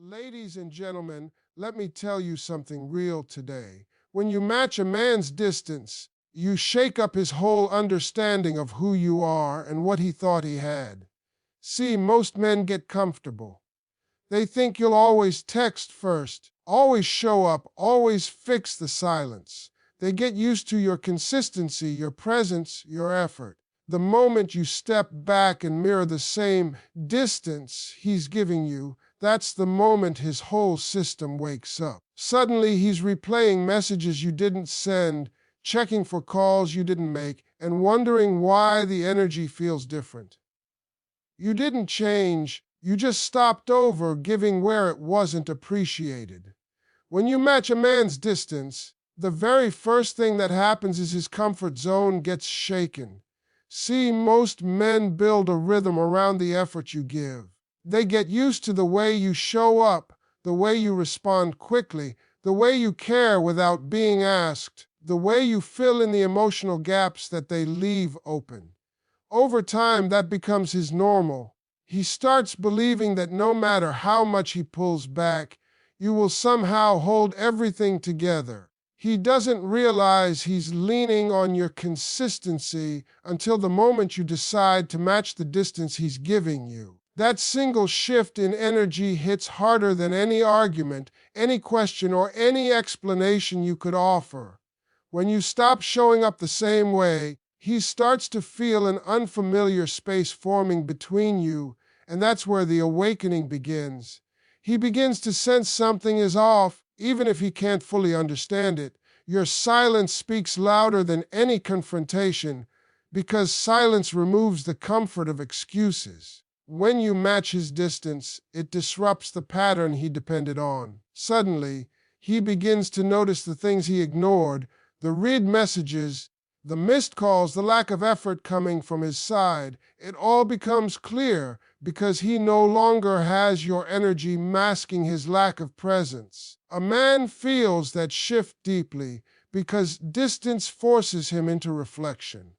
Ladies and gentlemen, let me tell you something real today. When you match a man's distance, you shake up his whole understanding of who you are and what he thought he had. See, most men get comfortable. They think you'll always text first, always show up, always fix the silence. They get used to your consistency, your presence, your effort. The moment you step back and mirror the same distance he's giving you, that's the moment his whole system wakes up. Suddenly, he's replaying messages you didn't send, checking for calls you didn't make, and wondering why the energy feels different. You didn't change, you just stopped over giving where it wasn't appreciated. When you match a man's distance, the very first thing that happens is his comfort zone gets shaken. See, most men build a rhythm around the effort you give. They get used to the way you show up, the way you respond quickly, the way you care without being asked, the way you fill in the emotional gaps that they leave open. Over time, that becomes his normal. He starts believing that no matter how much he pulls back, you will somehow hold everything together. He doesn't realize he's leaning on your consistency until the moment you decide to match the distance he's giving you. That single shift in energy hits harder than any argument, any question, or any explanation you could offer. When you stop showing up the same way, he starts to feel an unfamiliar space forming between you, and that's where the awakening begins. He begins to sense something is off, even if he can't fully understand it. Your silence speaks louder than any confrontation, because silence removes the comfort of excuses. When you match his distance, it disrupts the pattern he depended on. Suddenly, he begins to notice the things he ignored, the read messages, the missed calls, the lack of effort coming from his side. It all becomes clear because he no longer has your energy masking his lack of presence. A man feels that shift deeply because distance forces him into reflection.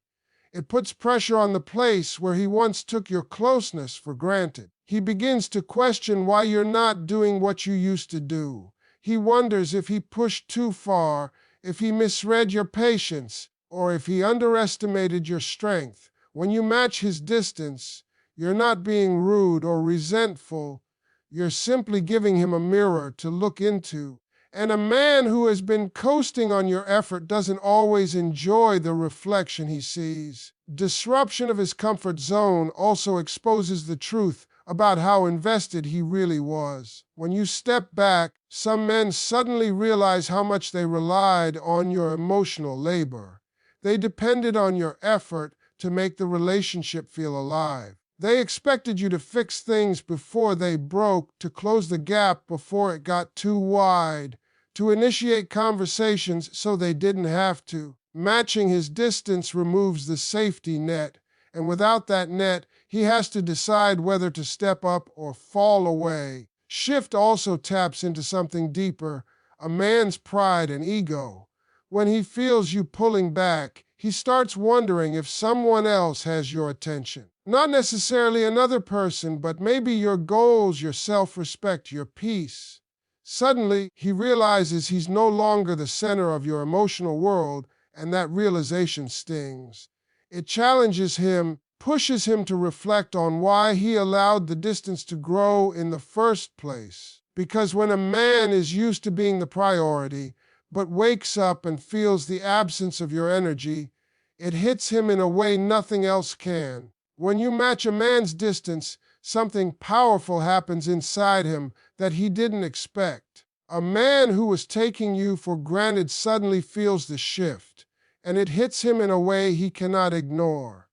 It puts pressure on the place where he once took your closeness for granted. He begins to question why you're not doing what you used to do. He wonders if he pushed too far, if he misread your patience, or if he underestimated your strength. When you match his distance, you're not being rude or resentful. You're simply giving him a mirror to look into. And a man who has been coasting on your effort doesn't always enjoy the reflection he sees. Disruption of his comfort zone also exposes the truth about how invested he really was. When you step back, some men suddenly realize how much they relied on your emotional labor. They depended on your effort to make the relationship feel alive. They expected you to fix things before they broke, to close the gap before it got too wide, to initiate conversations so they didn't have to. Matching his distance removes the safety net, and without that net, he has to decide whether to step up or fall away. Shift also taps into something deeper, a man's pride and ego. When he feels you pulling back, he starts wondering if someone else has your attention. Not necessarily another person, but maybe your goals, your self-respect, your peace. Suddenly, he realizes he's no longer the center of your emotional world, and that realization stings. It challenges him, pushes him to reflect on why he allowed the distance to grow in the first place. Because when a man is used to being the priority, but wakes up and feels the absence of your energy, it hits him in a way nothing else can. When you match a man's distance, something powerful happens inside him that he didn't expect. A man who was taking you for granted suddenly feels the shift, and it hits him in a way he cannot ignore.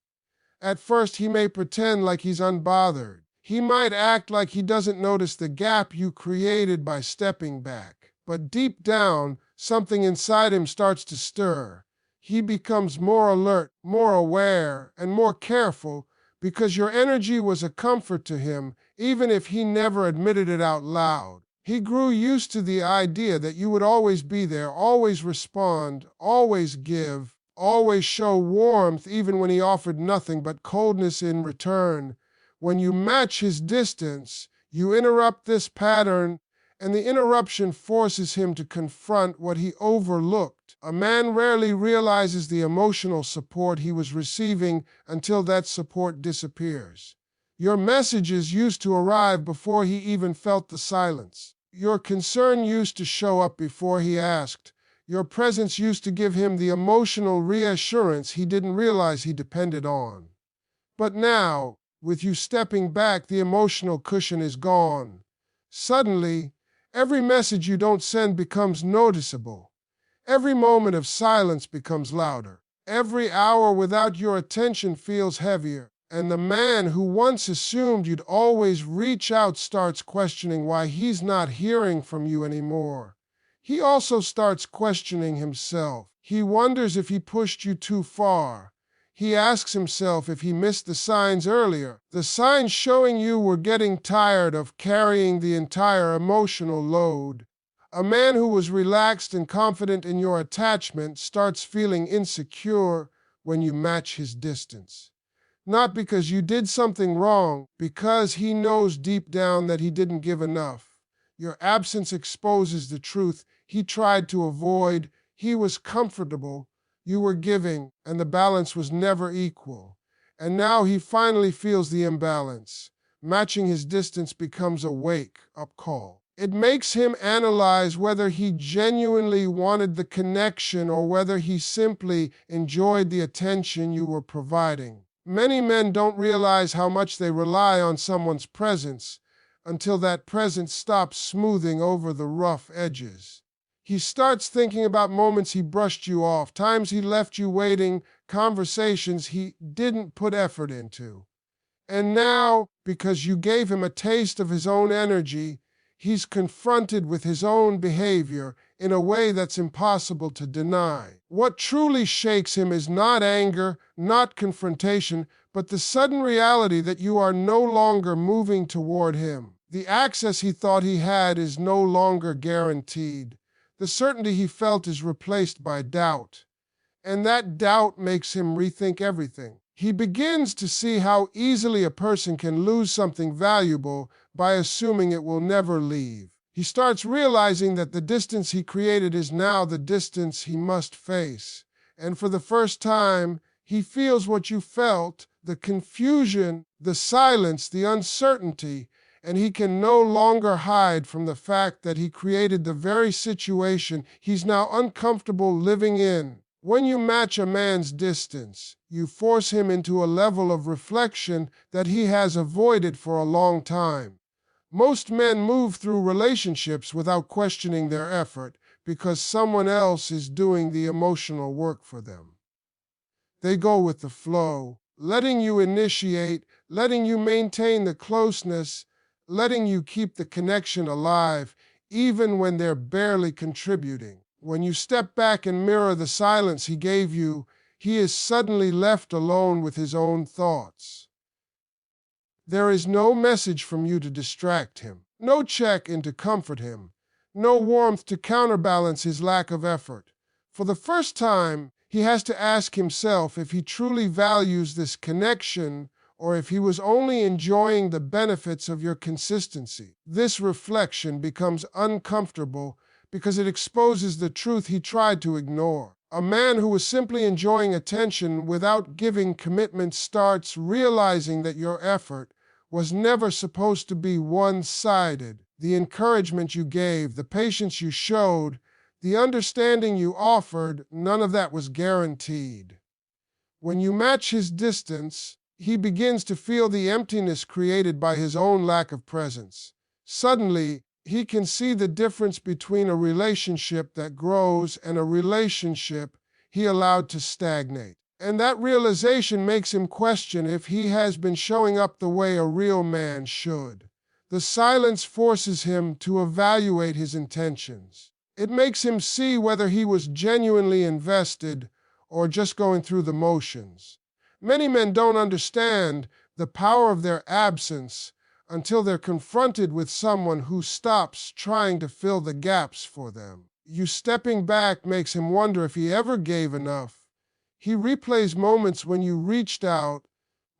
At first, he may pretend like he's unbothered. He might act like he doesn't notice the gap you created by stepping back. But deep down, something inside him starts to stir. He becomes more alert, more aware, and more careful because your energy was a comfort to him, even if he never admitted it out loud. He grew used to the idea that you would always be there, always respond, always give, always show warmth even when he offered nothing but coldness in return. When you match his distance, You interrupt this pattern, and the interruption forces him to confront what he overlooked. A man rarely realizes the emotional support he was receiving until that support disappears. Your messages used to arrive before he even felt the silence. Your concern used to show up before he asked. Your presence used to give him the emotional reassurance he didn't realize he depended on. But now, with you stepping back, the emotional cushion is gone. Suddenly, every message you don't send becomes noticeable. Every moment of silence becomes louder. Every hour without your attention feels heavier. And the man who once assumed you'd always reach out starts questioning why he's not hearing from you anymore. He also starts questioning himself. He wonders if he pushed you too far. He asks himself if he missed the signs earlier, the signs showing you were getting tired of carrying the entire emotional load. A man who was relaxed and confident in your attachment starts feeling insecure when you match his distance. Not because you did something wrong, because he knows deep down that he didn't give enough. Your absence exposes the truth he tried to avoid. He was comfortable, you were giving, and the balance was never equal. And now he finally feels the imbalance. Matching his distance becomes a wake-up call. It makes him analyze whether he genuinely wanted the connection or whether he simply enjoyed the attention you were providing. Many men don't realize how much they rely on someone's presence until that presence stops smoothing over the rough edges. He starts thinking about moments he brushed you off, times he left you waiting, conversations he didn't put effort into. And now, because you gave him a taste of his own energy, he's confronted with his own behavior in a way that's impossible to deny. What truly shakes him is not anger, not confrontation, but the sudden reality that you are no longer moving toward him. The access he thought he had is no longer guaranteed. The certainty he felt is replaced by doubt. And that doubt makes him rethink everything. He begins to see how easily a person can lose something valuable by assuming it will never leave. He starts realizing that the distance he created is now the distance he must face. And for the first time, he feels what you felt, the confusion, the silence, the uncertainty, and he can no longer hide from the fact that he created the very situation he's now uncomfortable living in. When you match a man's distance, you force him into a level of reflection that he has avoided for a long time. Most men move through relationships without questioning their effort because someone else is doing the emotional work for them. They go with the flow, letting you initiate, letting you maintain the closeness, letting you keep the connection alive, even when they're barely contributing. When you step back and mirror the silence he gave you, he is suddenly left alone with his own thoughts. There is no message from you to distract him, no check-in to comfort him, no warmth to counterbalance his lack of effort. For the first time, he has to ask himself if he truly values this connection or if he was only enjoying the benefits of your consistency. This reflection becomes uncomfortable because it exposes the truth he tried to ignore. A man who was simply enjoying attention without giving commitment starts realizing that your effort was never supposed to be one-sided. The encouragement you gave, the patience you showed, the understanding you offered, none of that was guaranteed. When you match his distance, he begins to feel the emptiness created by his own lack of presence. Suddenly, he can see the difference between a relationship that grows and a relationship he allowed to stagnate. And that realization makes him question if he has been showing up the way a real man should. The silence forces him to evaluate his intentions. It makes him see whether he was genuinely invested or just going through the motions. Many men don't understand the power of their absence until they're confronted with someone who stops trying to fill the gaps for them. You stepping back makes him wonder if he ever gave enough. He replays moments when you reached out,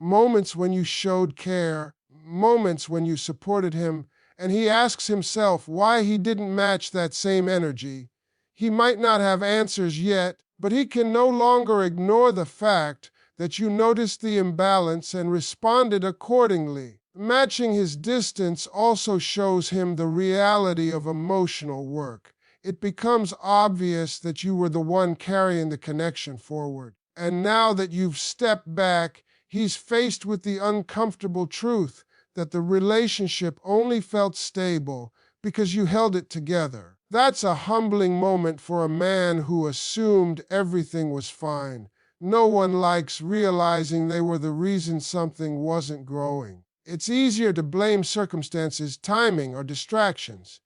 moments when you showed care, moments when you supported him, and he asks himself why he didn't match that same energy. He might not have answers yet, but he can no longer ignore the fact that you noticed the imbalance and responded accordingly. Matching his distance also shows him the reality of emotional work. It becomes obvious that you were the one carrying the connection forward. And now that you've stepped back, he's faced with the uncomfortable truth that the relationship only felt stable because you held it together. That's a humbling moment for a man who assumed everything was fine. No one likes realizing they were the reason something wasn't growing. It's easier to blame circumstances, timing, or distractions.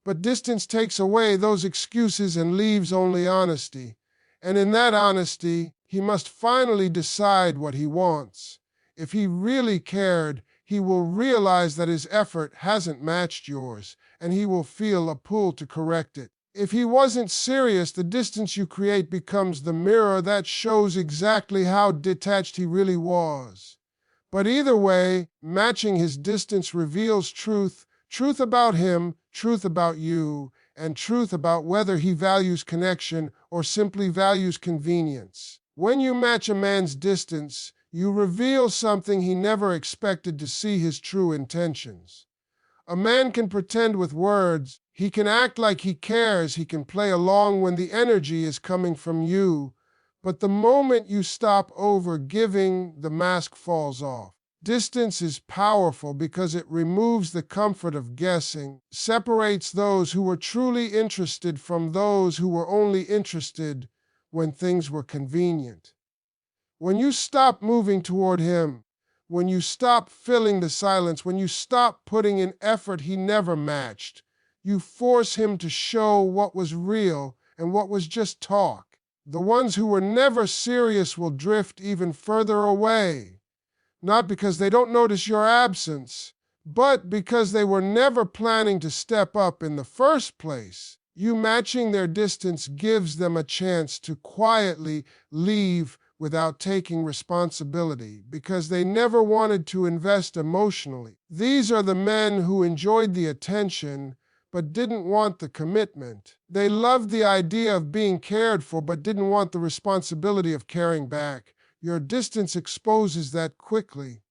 But distance takes away those excuses and leaves only honesty. And in that honesty, he must finally decide what he wants. If he really cared, he will realize that his effort hasn't matched yours, and he will feel a pull to correct it. If he wasn't serious, the distance you create becomes the mirror that shows exactly how detached he really was. But either way, matching his distance reveals truth, truth about him, truth about you, and truth about whether he values connection or simply values convenience. When you match a man's distance, you reveal something he never expected to see: his true intentions. A man can pretend with words, he can act like he cares, he can play along when the energy is coming from you, but the moment you stop over-giving, the mask falls off. Distance is powerful because it removes the comfort of guessing, separates those who were truly interested from those who were only interested when things were convenient. When you stop moving toward him, when you stop filling the silence, when you stop putting in effort he never matched, you force him to show what was real and what was just talk. The ones who were never serious will drift even further away, not because they don't notice your absence, but because they were never planning to step up in the first place. You matching their distance gives them a chance to quietly leave without taking responsibility, because they never wanted to invest emotionally. These are the men who enjoyed the attention but didn't want the commitment. They loved the idea of being cared for but didn't want the responsibility of caring back. Your distance exposes that quickly.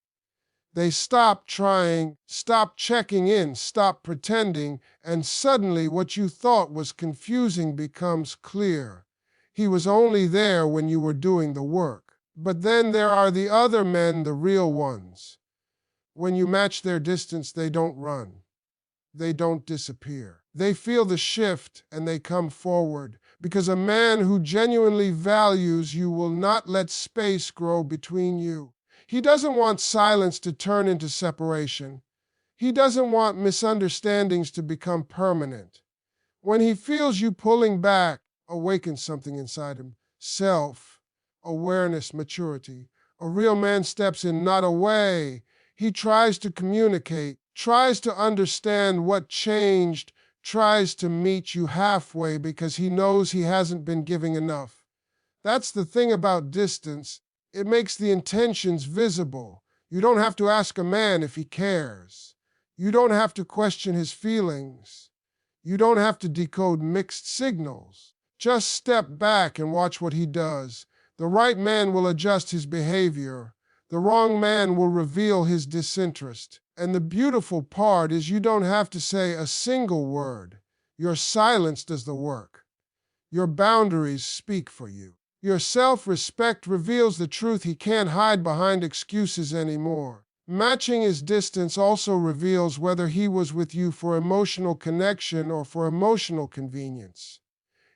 They stop trying, stop checking in, stop pretending, and suddenly what you thought was confusing becomes clear. He was only there when you were doing the work. But then there are the other men, the real ones. When you match their distance, they don't run. They don't disappear. They feel the shift and they come forward, because a man who genuinely values you will not let space grow between you. He doesn't want silence to turn into separation. He doesn't want misunderstandings to become permanent. When he feels you pulling back, awakens something inside him: self, awareness, maturity. A real man steps in, not away. He tries to communicate, tries to understand what changed, tries to meet you halfway because he knows he hasn't been giving enough. That's the thing about distance. It makes the intentions visible. You don't have to ask a man if he cares. You don't have to question his feelings. You don't have to decode mixed signals. Just step back and watch what he does. The right man will adjust his behavior. The wrong man will reveal his disinterest. And the beautiful part is you don't have to say a single word. Your silence does the work. Your boundaries speak for you. Your self-respect reveals the truth. He can't hide behind excuses anymore. Matching his distance also reveals whether he was with you for emotional connection or for emotional convenience.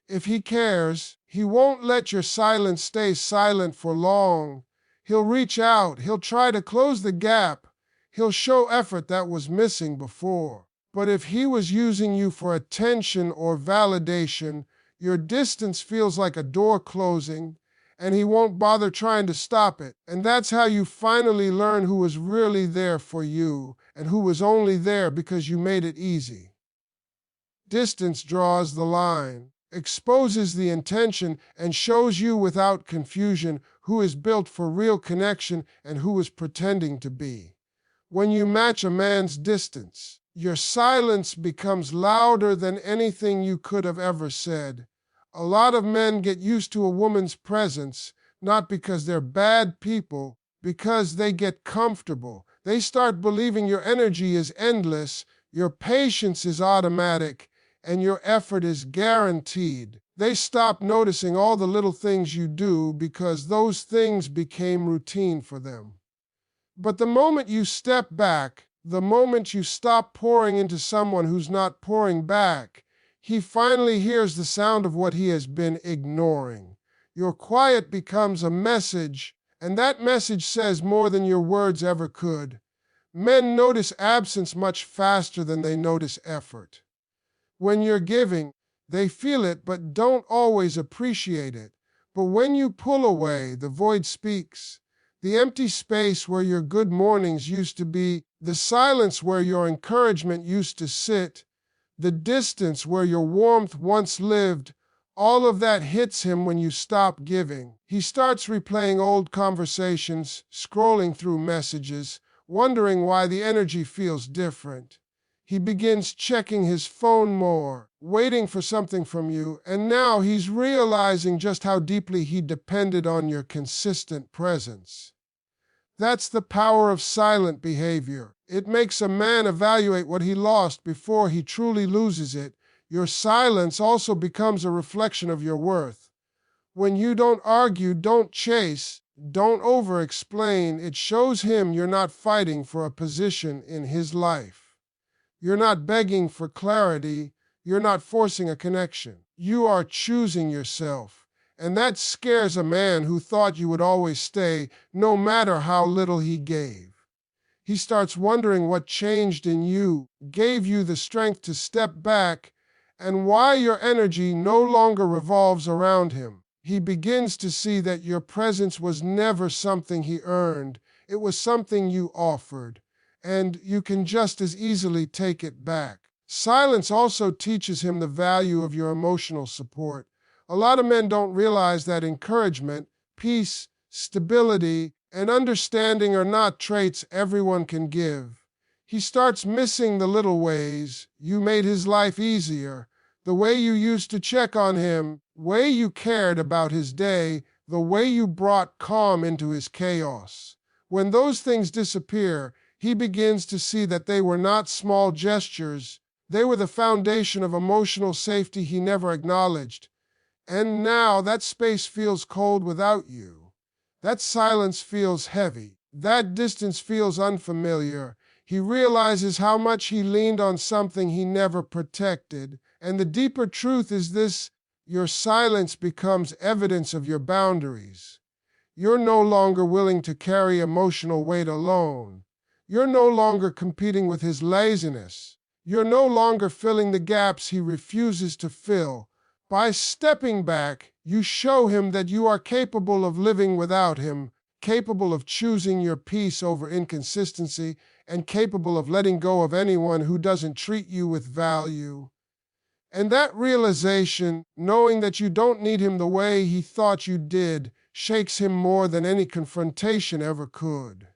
If he cares, he won't let your silence stay silent for long. He'll reach out. He'll try to close the gap. He'll show effort that was missing before. But if he was using you for attention or validation, your distance feels like a door closing, and he won't bother trying to stop it. And that's how you finally learn who was really there for you and who was only there because you made it easy. Distance draws the line, exposes the intention, and shows you without confusion who is built for real connection and who is pretending to be. When you match a man's distance, your silence becomes louder than anything you could have ever said. A lot of men get used to a woman's presence, not because they're bad people, because they get comfortable. They start believing your energy is endless, your patience is automatic, and your effort is guaranteed. They stop noticing all the little things you do because those things became routine for them. But the moment you step back, the moment you stop pouring into someone who's not pouring back, he finally hears the sound of what he has been ignoring. Your quiet becomes a message, and that message says more than your words ever could. Men notice absence much faster than they notice effort. When you're giving, they feel it but don't always appreciate it. But when you pull away, the void speaks. The empty space where your good mornings used to be, the silence where your encouragement used to sit, the distance where your warmth once lived, all of that hits him when you stop giving. He starts replaying old conversations, scrolling through messages, wondering why the energy feels different. He begins checking his phone more, waiting for something from you, and now he's realizing just how deeply he depended on your consistent presence. That's the power of silent behavior. It makes a man evaluate what he lost before he truly loses it. Your silence also becomes a reflection of your worth. When you don't argue, don't chase, don't over-explain, it shows him you're not fighting for a position in his life. You're not begging for clarity. You're not forcing a connection. You are choosing yourself. And that scares a man who thought you would always stay, no matter how little he gave. He starts wondering what changed in you, gave you the strength to step back, and why your energy no longer revolves around him. He begins to see that your presence was never something he earned. It was something you offered, and you can just as easily take it back. Silence also teaches him the value of your emotional support. A lot of men don't realize that encouragement, peace, stability, and understanding are not traits everyone can give. He starts missing the little ways you made his life easier, the way you used to check on him, the way you cared about his day, the way you brought calm into his chaos. When those things disappear, he begins to see that they were not small gestures. They were the foundation of emotional safety he never acknowledged. And now that space feels cold without you. That silence feels heavy. That distance feels unfamiliar. He realizes how much he leaned on something he never protected. And the deeper truth is this: your silence becomes evidence of your boundaries. You're no longer willing to carry emotional weight alone. You're no longer competing with his laziness. You're no longer filling the gaps he refuses to fill. By stepping back, you show him that you are capable of living without him, capable of choosing your peace over inconsistency, and capable of letting go of anyone who doesn't treat you with value. And that realization, knowing that you don't need him the way he thought you did, shakes him more than any confrontation ever could.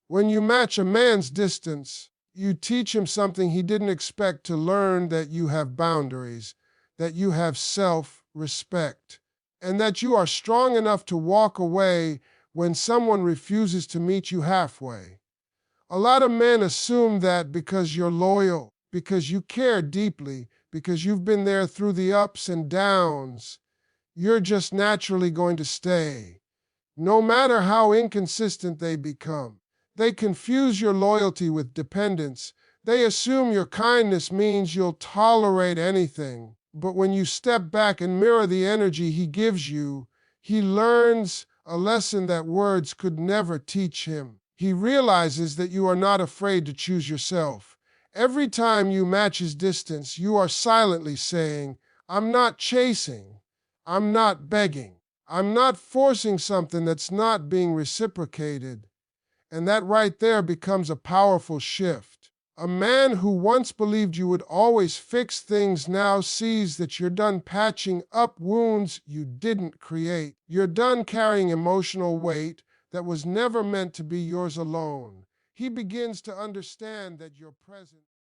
When you match a man's distance, you teach him something he didn't expect to learn: that you have boundaries, that you have self-respect, and that you are strong enough to walk away when someone refuses to meet you halfway. A lot of men assume that because you're loyal, because you care deeply, because you've been there through the ups and downs, you're just naturally going to stay, no matter how inconsistent they become. They confuse your loyalty with dependence. They assume your kindness means you'll tolerate anything. But when you step back and mirror the energy he gives you, he learns a lesson that words could never teach him. He realizes that you are not afraid to choose yourself. Every time you match his distance, you are silently saying, "I'm not chasing. I'm not begging. I'm not forcing something that's not being reciprocated." And that right there becomes a powerful shift. A man who once believed you would always fix things now sees that you're done patching up wounds you didn't create. You're done carrying emotional weight that was never meant to be yours alone. He begins to understand that your presence